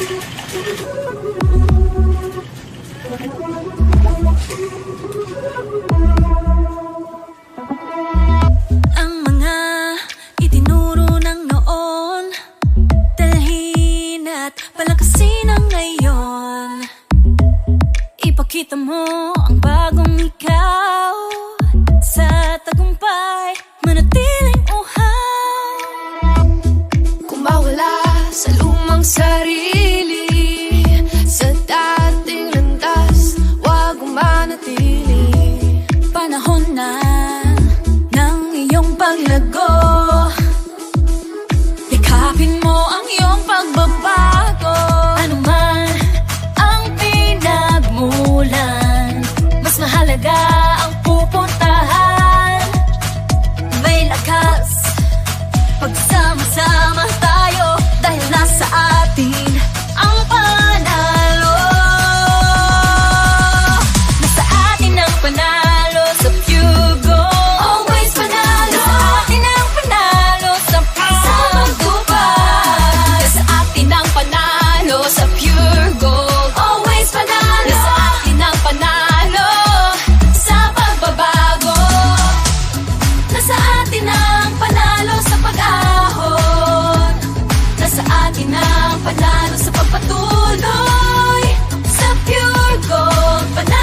Ang mga itinuro ng noon, dalhin at palakasin ang ngayon. Ipakita mo ang bagong ikaw, sa tagumpay manatiling uhaw. Kung mawala sa lumang sarili, sa dating landas, wag manatili. Panahon na ng iyong paglago, yakapin mo ang iyong pagbabago. Ano man ang pinagmulan, mas mahalaga ang pupuntahan. May lakas pagsama-sama tayo, dahil nasa atin ang panalo. Nasa atin ang panalo sa pure gold. Always panalo. Nasa atin ang panalo sa pagtubay. Nasa atin ang panalo sa pure gold. Always panalo. Nasa atin ang panalo sa pagbabago. Nasa atin ang panalo sa pag-ahon. Nasa atin ang panalo sa pagpatuloy. Sa pure gold, panalo.